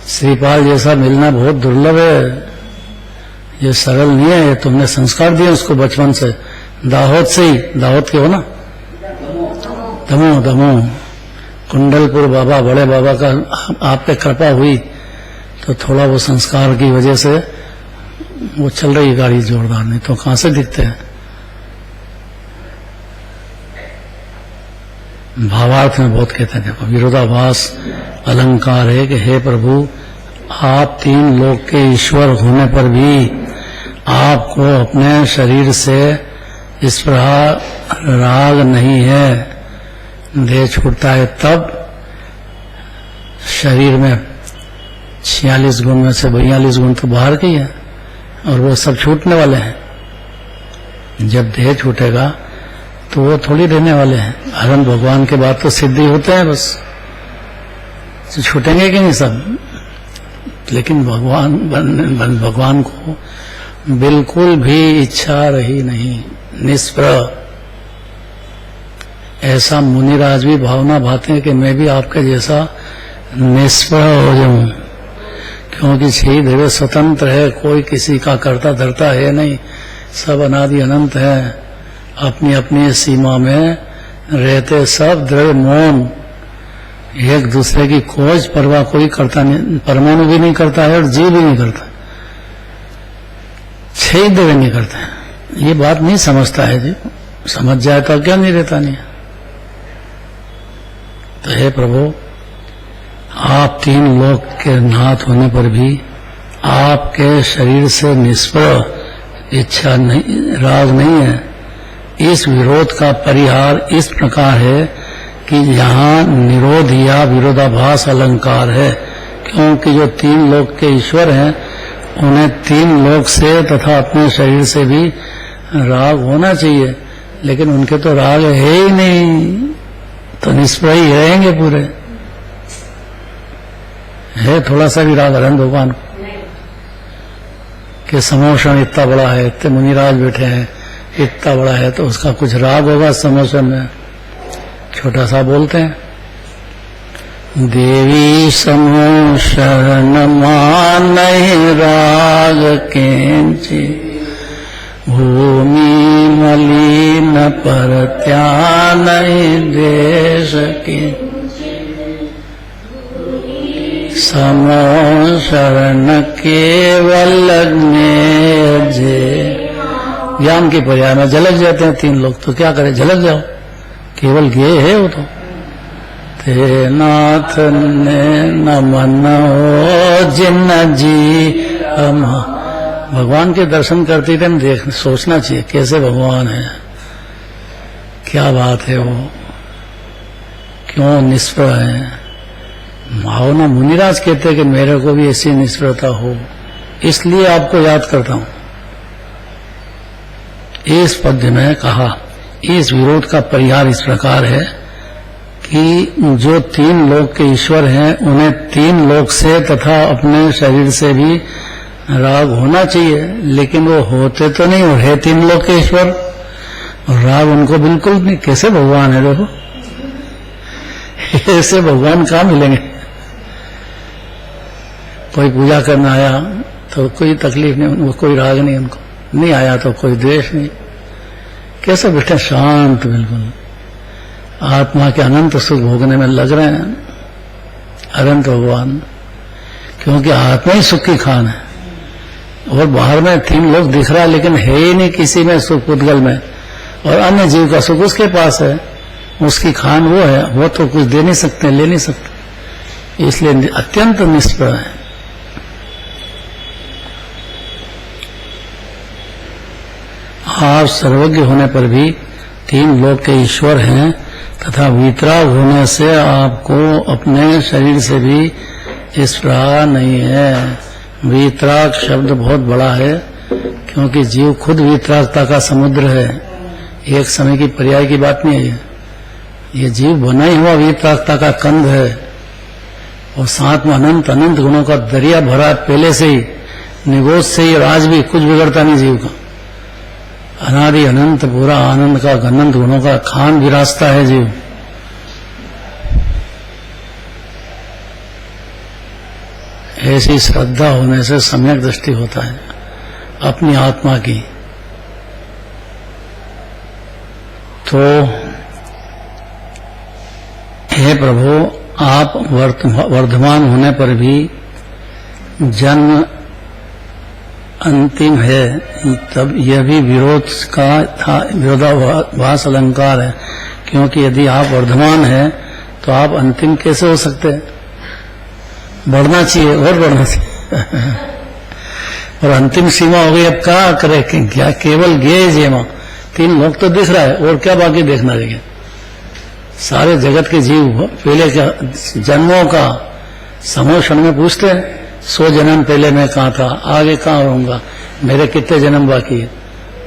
श्रीपाल जैसा मिलना बहुत दुर्लभ है। ये सरल नहीं है। ये तुमने संस्कार दिए उसको बचपन से, दाहोद से ही, दाहोद के हो ना, दमोह कुंडलपुर बाबा, बड़े बाबा का आप पे कृपा हुई तो थोड़ा वो संस्कार की वजह से वो चल रही गाड़ी जोरदार, नहीं तो कहां से दिखते हैं। भावार्थ में बहुत कहते हैं, देखो विरोधाभास अलंकार है कि हे प्रभु, आप तीन लोक के ईश्वर होने पर भी आपको अपने शरीर से इस प्रकार राग नहीं है। देह छूटता है तब शरीर में 46 गुण में से 42 गुण तो बाहर के ही है, और वो सब छूटने वाले हैं। जब देह छूटेगा तो वो थोड़ी रहने वाले हैं। अरम भगवान के बाद तो सिद्धि होते हैं बस, तो छूटेंगे कि नहीं सब। लेकिन भगवान को बिल्कुल भी इच्छा रही नहीं, निष्प्रह। ऐसा मुनिराज भी भावना भाते हैं कि मैं भी आपके जैसा निष्प्रह हो जाऊं, क्योंकि छह द्रव्य स्वतंत्र है, कोई किसी का करता धरता है नहीं, सब अनादि अनंत है, अपनी अपनी सीमा में रहते, सब द्रव्य मौन, एक दूसरे की खोज परवाह कोई करता नहीं, परमाणु भी नहीं करता है और जीव भी नहीं करता, छह द्रव्य नहीं करते हैं। ये बात नहीं समझता है जी, समझ जाए तो क्या नहीं रहता नहीं। तो हे प्रभु, आप तीन लोक के नाथ होने पर भी आपके शरीर से निष्प्रह इच्छा नहीं, राग नहीं है। इस विरोध का परिहार इस प्रकार है कि यहाँ निरोध या विरोधाभास अलंकार है, क्योंकि जो तीन लोक के ईश्वर हैं उन्हें तीन लोक से तथा अपने शरीर से भी राग होना चाहिए, लेकिन उनके तो राग है ही नहीं, तो निष्प्रह ही रहेंगे पूरे। है थोड़ा सा भी राग हरण भगवान के समोषण इतना बड़ा है, इतने मुनिराज बैठे हैं, इतना बड़ा है, तो उसका कुछ राग होगा समोषण में, छोटा सा बोलते हैं। देवी समोषण मानहि राग केंचि, भूमि मलिन परत्यान देश की, समो शरण केवल जे। ज्ञान की पर्याय में झलक जाते हैं तीन लोग, तो क्या करें, झलक जाओ, केवल गे है वो तो। ते नाथ ने नमन हो जिन जी हम। भगवान के दर्शन करते टाइम देख सोचना चाहिए कैसे भगवान है, क्या बात है वो, क्यों निष्प्रह है। भावना मुनिराज कहते हैं कि मेरे को भी ऐसी निष्प्रहता हो, इसलिए आपको याद करता हूं। इस पद्य में कहा इस विरोध का परिहार इस प्रकार है कि जो तीन लोक के ईश्वर हैं उन्हें तीन लोक से तथा अपने शरीर से भी राग होना चाहिए, लेकिन वो होते तो नहीं, और है तीन लोक के ईश्वर, और राग उनको बिल्कुल नहीं। कैसे भगवान है देखो, ऐसे भगवान कहाँ मिलेंगे। कोई पूजा करना आया तो कोई तकलीफ नहीं, उनको कोई राग नहीं, उनको नहीं आया तो कोई द्वेष नहीं। कैसे बैठे शांत, बिल्कुल आत्मा के अनंत सुख भोगने में लग रहे हैं, अनंत भगवान। क्योंकि आत्मा ही सुख की खान है, और बाहर में तीन लोग दिख रहा है, लेकिन है ही नहीं किसी में सुख उद्गल में, और अन्य जीव का सुख उसके पास है, उसकी खान वो है, वो तो कुछ दे नहीं सकते, ले नहीं सकते, इसलिए अत्यंत निष्प्रह है। आप सर्वज्ञ होने पर भी तीन लोक के ईश्वर हैं, तथा वीतराग होने से आपको अपने शरीर से भी स्पृहा नहीं है। वीतराग शब्द बहुत बड़ा है, क्योंकि जीव खुद वीतरागता का समुद्र है, एक समय की पर्याय की बात नहीं है। ये जीव बना ही हुआ वीतरागता का कंद है, और साथ में अनंत अनंत गुणों का दरिया भरा पहले से ही, निगोज से ही, और आज भी कुछ बिगड़ता नहीं जीव का। अनादि अनंत पूरा आनंद का अनंत गुणों का खान विरासता है जीव। ऐसी श्रद्धा होने से सम्यक दृष्टि होता है अपनी आत्मा की। तो हे प्रभु, आप वर्धमान होने पर भी जन्म अंतिम है, तब यह भी विरोध का था, विरोधाभास अलंकार है। क्योंकि यदि आप वर्धमान हैं तो आप अंतिम कैसे हो सकते हैं? बढ़ना चाहिए और बढ़ना चाहिए और अंतिम सीमा हो गई, अब क्या करे, क्या केवल गे जेमा, तीन लोग तो दिख रहा है, और क्या बाकी देखना रहेगा। सारे जगत के जीव पहले का जन्मों का समोषण में पूछते हैं, 100 जन्म पहले मैं कहाँ था, आगे कहाँ रहूंगा, मेरे कितने जन्म बाकी है,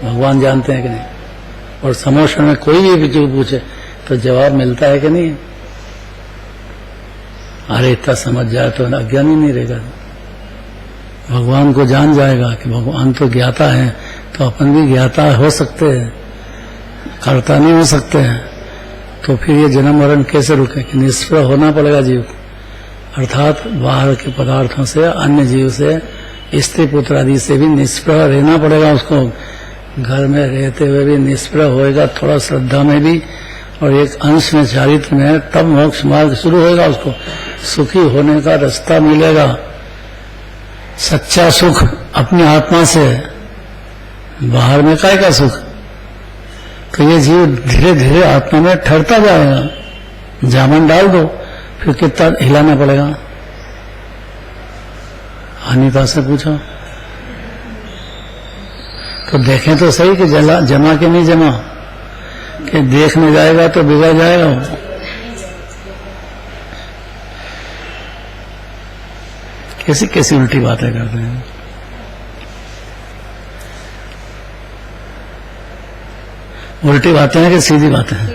भगवान जानते हैं कि नहीं। और समोषण में कोई भी जीव पूछे तो जवाब मिलता है कि नहीं। अरे इतना समझ जाए तो अज्ञान ही नहीं रहेगा, भगवान को जान जाएगा कि भगवान तो ज्ञाता है, तो अपन भी ज्ञाता हो सकते हैं, कर्ता नहीं हो सकते हैं। तो फिर ये जन्म मरण कैसे रुके? कि निष्प्रह होना पड़ेगा जीव को, अर्थात बाहर के पदार्थों से, अन्य जीव से, स्त्री पुत्र आदि से भी निष्प्रह रहना पड़ेगा उसको। घर में रहते हुए भी निष्प्रह होएगा, थोड़ा श्रद्धा में भी और एक अंश में चारित्र में, तब मोक्ष मार्ग शुरू होएगा, उसको सुखी होने का रास्ता मिलेगा। सच्चा सुख अपनी आत्मा से, बाहर में काय का सुख। तो ये जीव धीरे धीरे आत्मा में ठहरता जाएगा। जामन डाल दो, फिर कितना हिलाना पड़ेगा। अनिता से पूछो तो देखें तो सही कि जमा के नहीं जमा, कि देखने जाएगा तो बिगड़ जाएगा। कैसी कैसी उल्टी बातें करते हैं। उल्टी बातें हैं कि सीधी बातें हैं?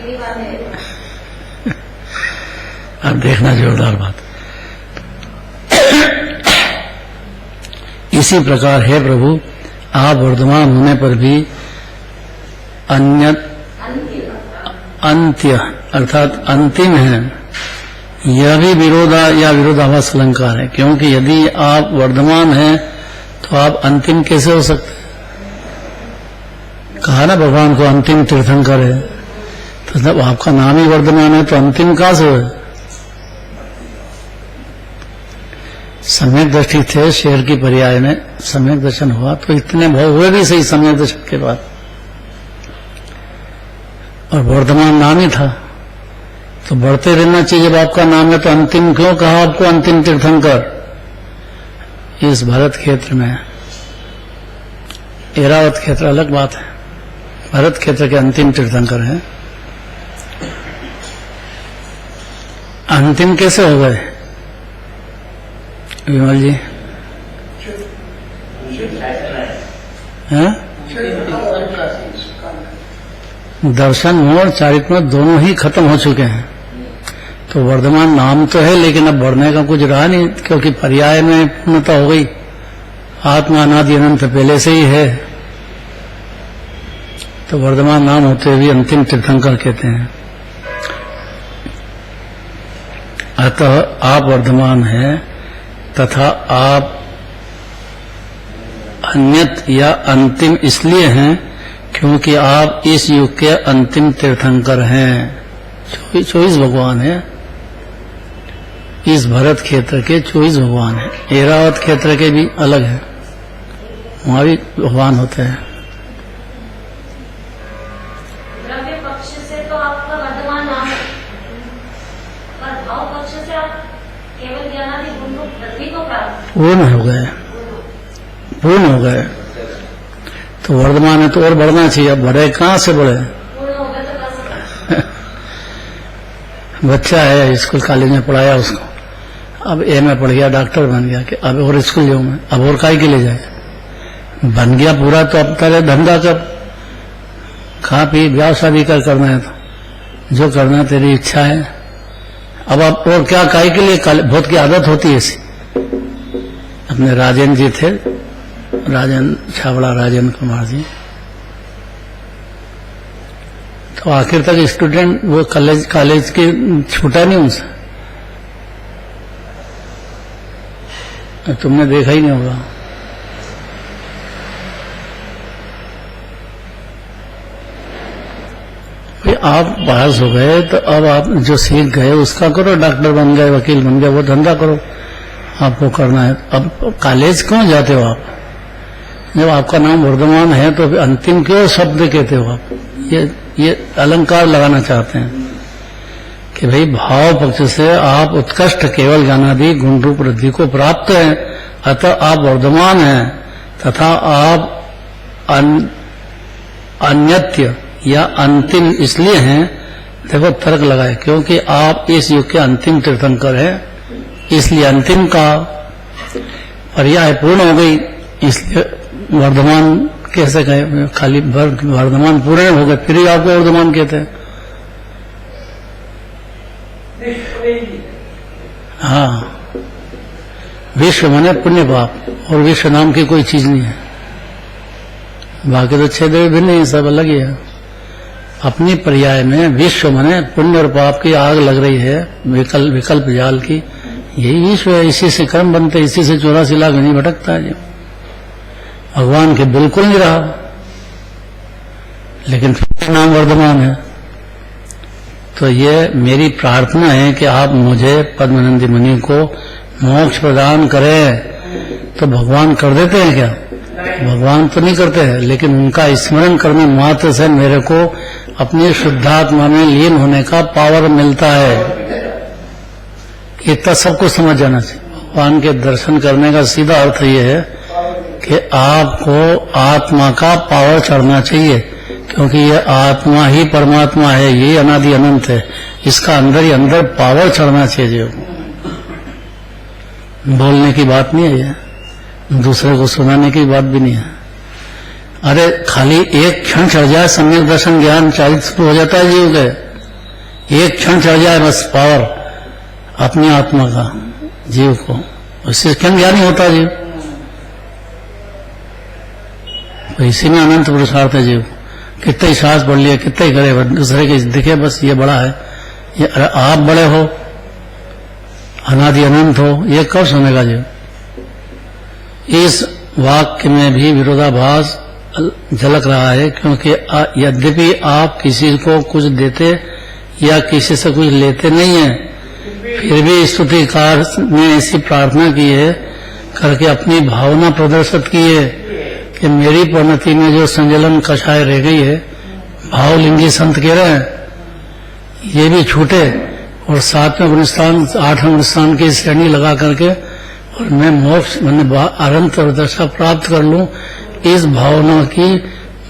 अब देखना जोरदार बात। इसी प्रकार है प्रभु, आप वर्धमान होने पर भी अंत्य अर्थात अंतिम है, यह भी विरोधा या विरोधाभास अलंकार है। क्योंकि यदि आप वर्धमान हैं तो आप अंतिम कैसे हो सकते? कहा ना भगवान को अंतिम तीर्थंकर है, तो जब आपका नाम ही वर्धमान है तो अंतिम कहां से हो? सम्यक दृष्टि थे शेर की पर्याय में, सम्यक दर्शन हुआ तो इतने भाव हुए भी सही सम्यक दर्शन के बाद, और वर्धमान नाम ही था तो बढ़ते रहना चाहिए। जब आपका नाम है तो अंतिम क्यों कहा आपको अंतिम तीर्थंकर? इस भरत क्षेत्र में, ऐरावत क्षेत्र अलग बात है, भरत क्षेत्र के अंतिम तीर्थंकर हैं। अंतिम कैसे हो गए विमल जी? हैं? दर्शन और चारित्र दोनों ही खत्म हो चुके हैं। तो वर्धमान नाम तो है, लेकिन अब बढ़ने का कुछ रहा नहीं, क्योंकि पर्याय में पूर्णता हो गई। आत्मा अनादि अनंत पहले से ही है, तो वर्धमान नाम होते हुए अंतिम तीर्थंकर कहते हैं। अतः आप वर्धमान हैं तथा आप अन्यत या अंतिम इसलिए हैं क्योंकि आप इस युग के अंतिम तीर्थंकर हैं। 24 भगवान हैं, इस भरत क्षेत्र के 24 भगवान हैं। ऐरावत क्षेत्र के भी अलग है, वहां भी भगवान होते हैं। द्रव्य पक्ष से तो आपका वर्धमान नाम है, पर भाव पक्ष से आप केवल ज्ञानादि गुण रूप पृथ्वी को प्राप्त पूर्ण हो गए, पूर्ण हो गए। तो वर्धमान है तो और बढ़ना चाहिए, अब बढ़े कहाँ से बढ़े? पूर्ण हो गए तो कर सकते। बच्चा है, स्कूल कॉलेज में पढ़ाया उसको, अब एमए पढ़ गया, डॉक्टर बन गया, कि अब और स्कूल जाऊं मैं, अब और काहे के लिए जाए? बन गया पूरा तो अब तेरे धंधा कब, खा पी ब्याह शादी कर करना है तो जो करना है तेरी इच्छा है। अब आप और क्या काहे के लिए? बहुत की आदत होती है ऐसी। अपने राजेंद्र जी थे, राजेंद्र छावड़ा, राजेंद्र कुमार जी, तो आखिर तक स्टूडेंट वो कॉलेज की छूटा नहीं उनसे, तुमने देखा ही नहीं होगा। आप पास हो गए तो अब आप जो सीख गए उसका करो, डॉक्टर बन गए, वकील बन गए, वो धंधा करो, आपको करना है। अब कॉलेज क्यों जाते हो आप? जब आपका नाम वर्धमान है तो अंतिम क्यों शब्द कहते हो आप? ये अलंकार लगाना चाहते हैं कि भाई भाव पक्ष से आप उत्कृष्ट केवल ज्ञानादि गुण रूप वृद्धि को प्राप्त हैं, अतः आप वर्धमान हैं तथा आप अन्यत्य या अंतिम इसलिए हैं। देखो तर्क लगाए, क्योंकि आप इस युग के अंतिम तीर्थंकर हैं, इसलिए अंतिम का पर्याय पूर्ण हो गई, इसलिए वर्धमान कैसे कहे? खाली वर्धमान पूर्ण हो गए फिर ही आपको वर्धमान कहते हैं। हाँ, विश्व माने पुण्य पाप, और विश्व नाम की कोई चीज नहीं है, बाकी तो 6 देव भी नहीं, सब अलग ही है। अपनी पर्याय में विश्व माने पुण्य और पाप की आग लग रही है, विकल्प जाल की, यही विश्व है। इसी से कर्म बनते, इसी से 84 लाख नहीं भटकता है। भगवान के बिल्कुल नहीं रहा, लेकिन फिर नाम वर्धमान है। तो ये मेरी प्रार्थना है कि आप मुझे पद्मनंदी मुनि को मोक्ष प्रदान करें। तो भगवान कर देते हैं क्या? भगवान तो नहीं करते हैं, लेकिन उनका स्मरण करने मात्र से मेरे को अपनी शुद्धात्मा में लीन होने का पावर मिलता है। इतना सबको समझ जाना चाहिए। भगवान के दर्शन करने का सीधा अर्थ ये है कि आपको आत्मा का पावर चढ़ना चाहिए, क्योंकि ये आत्मा ही परमात्मा है, ये अनादि अनंत है, इसका अंदर ही अंदर पावर चढ़ना चाहिए। बोलने की बात नहीं है, दूसरे को सुनाने की बात भी नहीं है। अरे खाली एक क्षण चढ़ जाए सम्यक दर्शन ज्ञान चालित हो जाता है जीव के, एक क्षण चढ़ जाए बस पावर अपनी आत्मा का जीव को, उससे क्षण ज्ञान ही होता जीव। तो इसी में अनंत पुरुषार्थ है जीव। कितने ही सांस पढ़ लिए, कितने ही करे, दूसरे के दिखे बस ये बड़ा है, ये आप बड़े हो, अनादि अनंत हो, ये कब सुनेगा जीव? इस वाक्य में भी विरोधाभास झलक रहा है, क्योंकि यद्यपि आप किसी को कुछ देते या किसी से कुछ लेते नहीं है, फिर भी स्तुतिकार ने ऐसी प्रार्थना की है करके अपनी भावना प्रदर्शित की है कि मेरी परिणति में जो संजलन कषाय रह गई है, भावलिंगी संत कह रहे हैं, ये भी छूटे और 7वें गुणस्थान 8वें गुणस्थान की श्रेणी लगा करके और मैं मोक्ष मैंने अनंत दशा प्राप्त कर लूं, इस भावना की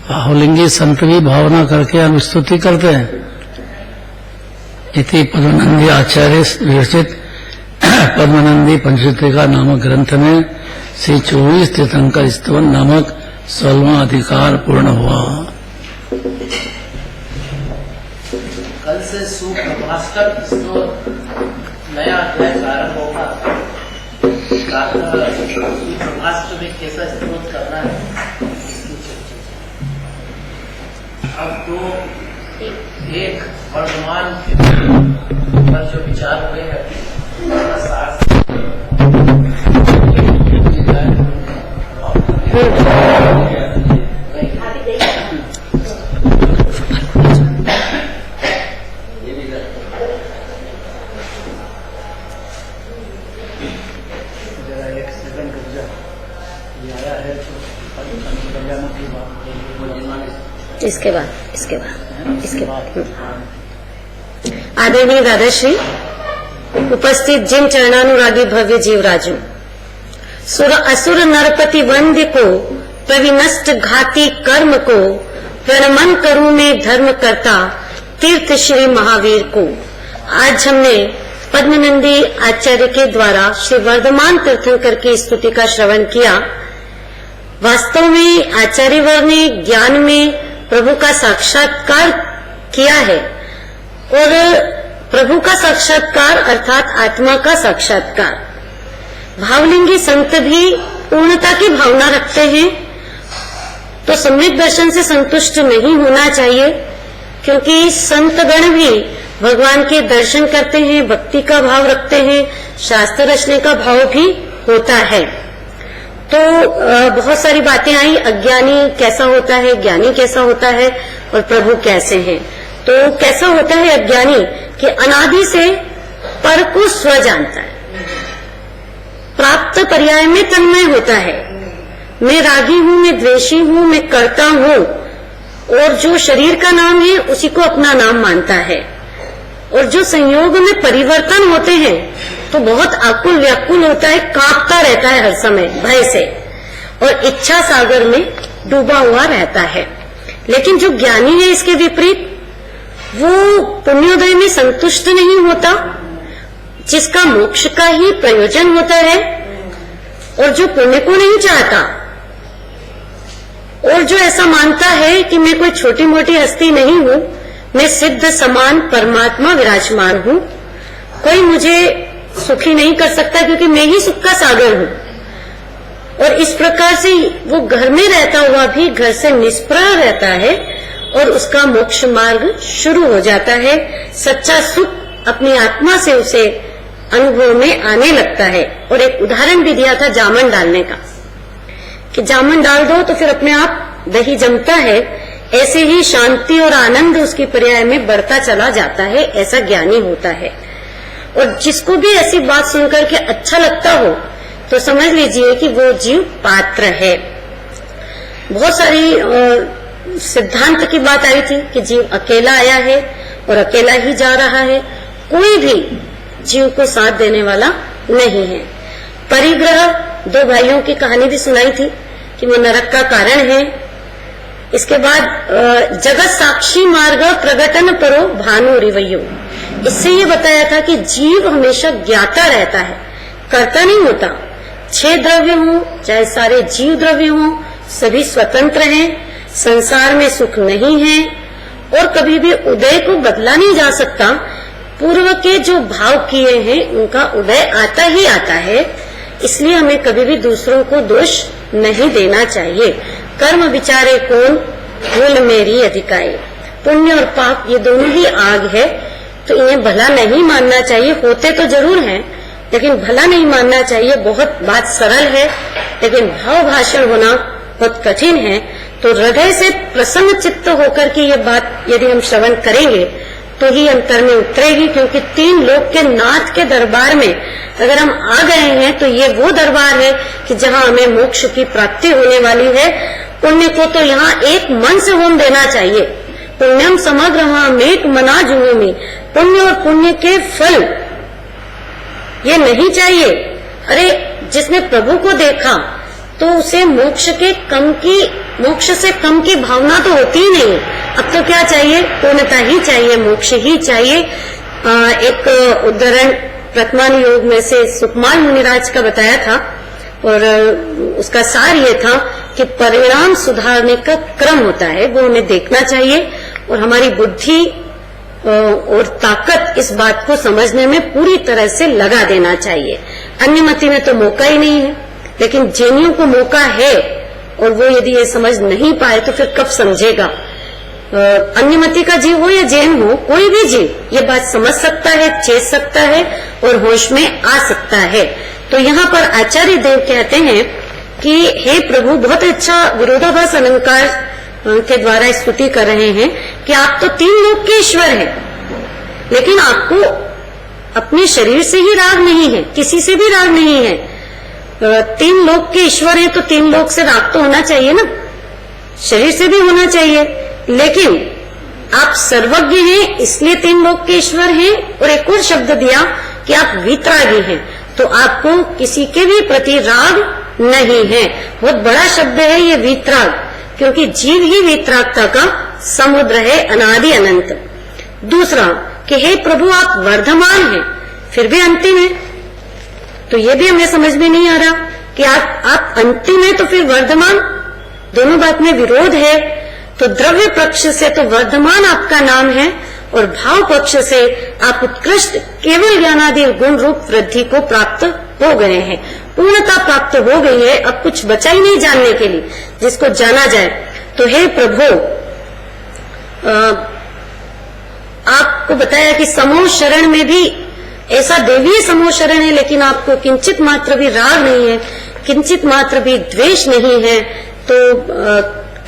भावलिंगी संत भी भावना करके हम स्तुति करते हैं। इति पद्मनंदी आचार्य विरचित पद्मनंदी पंचसूत्रिका नामक ग्रंथ में श्री 24 तीर्थंकर स्तवन नामक 16वां अधिकार पूर्ण हुआ। कल से सुप्रभास्कर नया अध्याय प्रारंभ होगा। लास्ट में कैसा स्त्रोत करना है इसकी चर्चा। अब तो एक वर्तमान पर जो विचार हुए हैं इसके बाद आदरणीय दादाश्री, उपस्थित जिन चरणानुरागी भव्य जीवराजों, सुर असुर नरपति वंद्य को, प्रविनष्ट घाती कर्म को, प्रणमन करूं मैं धर्म करता तीर्थ श्री महावीर को। आज हमने पद्मनंदी आचार्य के द्वारा श्री वर्धमान तीर्थंकर की स्तुति का श्रवण किया। वास्तव में आचार्यवर ने ज्ञान में प्रभु का साक्षात्कार किया है, और प्रभु का साक्षात्कार अर्थात आत्मा का साक्षात्कार। भावलिंगी संत भी पूर्णता की भावना रखते हैं, तो सम्यक दर्शन से संतुष्ट नहीं होना चाहिए, क्योंकि संत गण भी भगवान के दर्शन करते हैं, भक्ति का भाव रखते हैं, शास्त्र रचने का भाव भी होता है। तो बहुत सारी बातें आई, अज्ञानी कैसा होता है, ज्ञानी कैसा होता है, और प्रभु कैसे हैं। तो कैसा होता है अज्ञानी कि अनादि से पर को स्व जानता है, प्राप्त पर्याय में तन्मय होता है। मैं रागी हूँ, मैं द्वेषी हूँ, मैं करता हूँ, और जो शरीर का नाम है उसी को अपना नाम मानता है। और जो संयोग में परिवर्तन होते हैं तो बहुत आकुल व्याकुल होता है, कांपता रहता है हर समय भय से, और इच्छा सागर में डूबा हुआ रहता है। लेकिन जो ज्ञानी है इसके विपरीत, वो पुण्योदय में संतुष्ट नहीं होता, जिसका मोक्ष का ही प्रयोजन होता है, और जो पुण्य को नहीं चाहता, और जो ऐसा मानता है कि मैं कोई छोटी मोटी हस्ती नहीं हूँ, मैं सिद्ध समान परमात्मा विराजमान हूँ, कोई मुझे सुखी नहीं कर सकता क्योंकि मैं ही सुख का सागर हूँ। और इस प्रकार से वो घर में रहता हुआ भी घर से निष्प्रह रहता है, और उसका मोक्ष मार्ग शुरू हो जाता है। सच्चा सुख अपनी आत्मा से उसे अनुभव में आने लगता है। और एक उदाहरण भी दिया था जामन डालने का, कि जामन डाल दो तो फिर अपने आप दही जमता है। ऐसे ही शांति और आनंद उसकी पर्याय में बढ़ता चला जाता है, ऐसा ज्ञानी होता है। और जिसको भी ऐसी बात सुनकर के अच्छा लगता हो तो समझ लीजिए कि वो जीव पात्र है। बहुत सारी सिद्धांत की बात आई थी कि जीव अकेला आया है और अकेला ही जा रहा है, कोई भी जीव को साथ देने वाला नहीं है। परिग्रह, दो भाइयों की कहानी भी सुनाई थी कि वो नरक का कारण है। इसके बाद जगत साक्षी मार्ग प्रगटन परो भानु रिवयो, इससे ये बताया था कि जीव हमेशा ज्ञाता रहता है, कर्ता नहीं होता। 6 द्रव्य हो चाहे सारे जीव द्रव्य हो, सभी स्वतंत्र हैं, संसार में सुख नहीं है, और कभी भी उदय को बदला नहीं जा सकता। पूर्व के जो भाव किए हैं उनका उदय आता ही आता है, इसलिए हमें कभी भी दूसरों को दोष नहीं देना चाहिए। कर्म विचारे कौन भूल मेरी अधिकाई, पुण्य और पाप ये दोनों ही आग है, तो इन्हें भला नहीं मानना चाहिए। होते तो जरूर हैं, लेकिन भला नहीं मानना चाहिए। बहुत बात सरल है, लेकिन भाव भाषण होना बहुत कठिन है। तो हृदय से प्रसन्न चित्त होकर के ये बात यदि हम श्रवण करेंगे तो ही अंतर में उतरेगी, क्योंकि 3 लोक के नाथ के दरबार में अगर हम आ गए हैं तो ये वो दरबार है कि जहाँ हमें मोक्ष की प्राप्ति होने वाली है। पुण्य को तो यहाँ एक मन से होम देना चाहिए। पुण्यम समग्रमेक मना जुहोमि, पुण्य और पुण्य के फल ये नहीं चाहिए। अरे जिसने प्रभु को देखा तो उसे मोक्ष से कम की भावना तो होती ही नहीं। अब तो क्या चाहिए, पूर्णता ही चाहिए, मोक्ष ही चाहिए। एक उदाहरण प्रथमान योग में से सुकमाल मुनिराज का बताया था, और उसका सार ये था कि परिणाम सुधारने का क्रम होता है, वो हमें देखना चाहिए, और हमारी बुद्धि और ताकत इस बात को समझने में पूरी तरह से लगा देना चाहिए। अन्य मति में तो मौका ही नहीं है। लेकिन जैनियों को मौका है, और वो यदि ये समझ नहीं पाए तो फिर कब समझेगा। अन्य मति का जीव हो या जैन हो, कोई भी जीव ये बात समझ सकता है, चेत सकता है और होश में आ सकता है। तो यहाँ पर आचार्य देव कहते हैं कि हे प्रभु, बहुत अच्छा विरोधाभास अलंकार के द्वारा स्तुति कर रहे हैं कि आप तो 3 लोक के ईश्वर हैं, लेकिन आपको अपने शरीर से ही राग नहीं है, किसी से भी राग नहीं है। 3 लोक के ईश्वर हैं तो 3 लोक से राग तो होना चाहिए ना, शरीर से भी होना चाहिए। लेकिन आप सर्वज्ञ हैं इसलिए 3 लोक के ईश्वर हैं, और एक और शब्द दिया कि आप वीतरागी हैं, तो आपको किसी के भी प्रति राग नहीं है। बहुत बड़ा शब्द है ये वीतराग, क्योंकि जीव ही वीतरागता का समुद्र है, अनादि अनंत। दूसरा कि हे प्रभु, आप वर्धमान हैं फिर भी अंतिम है, तो ये भी हमें समझ में नहीं आ रहा कि आप अंतिम है तो फिर वर्धमान, दोनों बात में विरोध है। तो द्रव्य पक्ष से तो वर्धमान आपका नाम है, और भाव पक्ष से आप उत्कृष्ट केवल ज्ञानादि गुण रूप वृद्धि को प्राप्त हो गए हैं, पूर्णता प्राप्त हो गई है। अब कुछ बचा ही नहीं जानने के लिए, जिसको जाना जाए। तो हे प्रभु, आपको बताया कि समूह शरण में भी ऐसा देवीय समूह शरण है, लेकिन आपको किंचित मात्र भी राग नहीं है, किंचित मात्र भी द्वेष नहीं है। तो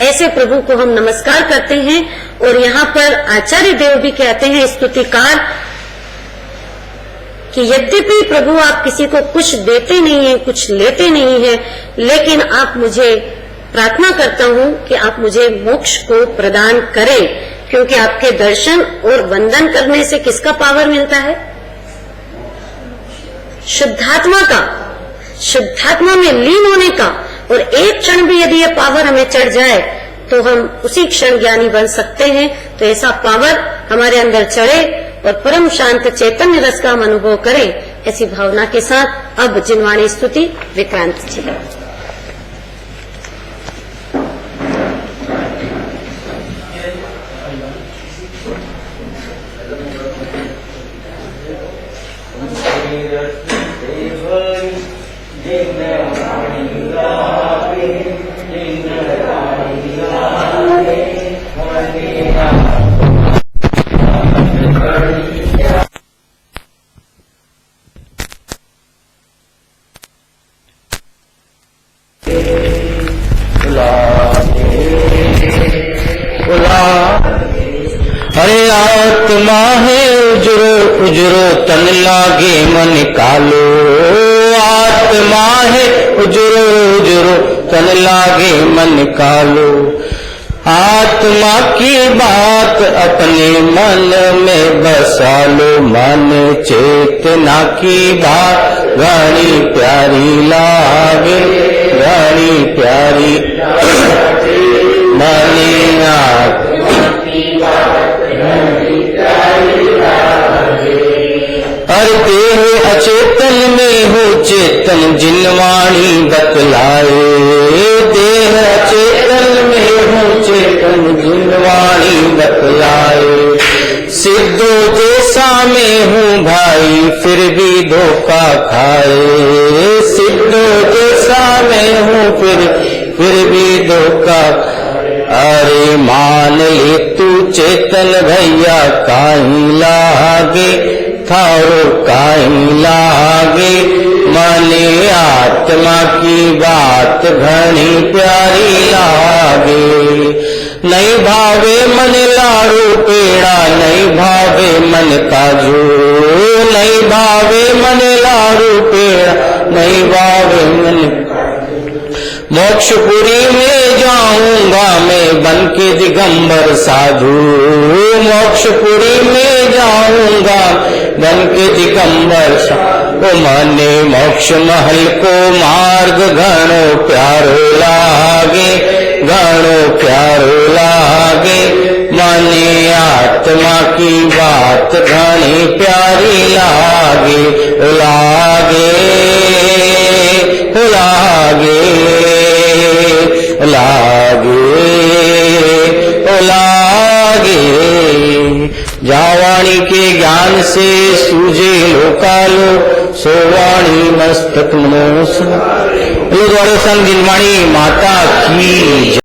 ऐसे प्रभु को हम नमस्कार करते हैं। और यहाँ पर आचार्य देव भी कहते हैं स्तुतिकार कि यद्यपि प्रभु आप किसी को कुछ देते नहीं है, कुछ लेते नहीं है, लेकिन आप मुझे प्रार्थना करता हूँ कि आप मुझे मोक्ष को प्रदान करें, क्योंकि आपके दर्शन और वंदन करने से किसका पावर मिलता है? शुद्धात्मा का, शुद्धात्मा में लीन होने का। और एक क्षण भी यदि ये पावर हमें चढ़ जाए तो हम उसी क्षण ज्ञानी बन सकते हैं। तो ऐसा पावर हमारे अंदर चढ़े और परम शांत चैतन्य रस का हम अनुभव करें, ऐसी भावना के साथ अब जिनवाणी स्तुति विक्रांत जी। हरे आत्मा है उजरो उजरो तन लागे मन कालो, आत्मा है उजरो उजरो तन लागे मन कालो। आत्मा की बात अपने मन में बसा लो, मन चेतना की बात घनी प्यारी लागे, घनी प्यारी मने हर देह अचेतन में हो चेतन जिनवाणी बतलाए, देह अचेतन में हो चेतन जिनवाणी बतलाए। सिद्धो जैसा में हूँ भाई फिर भी धोखा खाए, सिद्धो जैसा में हूँ फिर भी धोखा। अरे मान ले तू चेतन भैया काहीं लागे, थारो काहीं लागे। माने आत्मा की बात घनी प्यारी लागे। नहीं भावे मन लाड़ू पेड़ा, नहीं भावे मन काजू, नहीं भावे मन लाड़ू पेड़ा, नहीं भावे मन। मोक्षपुरी में जाऊंगा मैं बन के दिगंबर साधु, मोक्षपुरी में जाऊंगा बन के दिगंबर साधु। माने मोक्ष महल को मार्ग घणो प्यारो लागे, घणो प्यारो लागे। माने आत्मा की बात घनी प्यारी लागे, लागे लागे लागे लागे। जावाणी के ज्ञान से सूझे लोकालो, सोवाणी मस्तक मनोस बोलो द्वारेसन गिलमाणी माता की जय।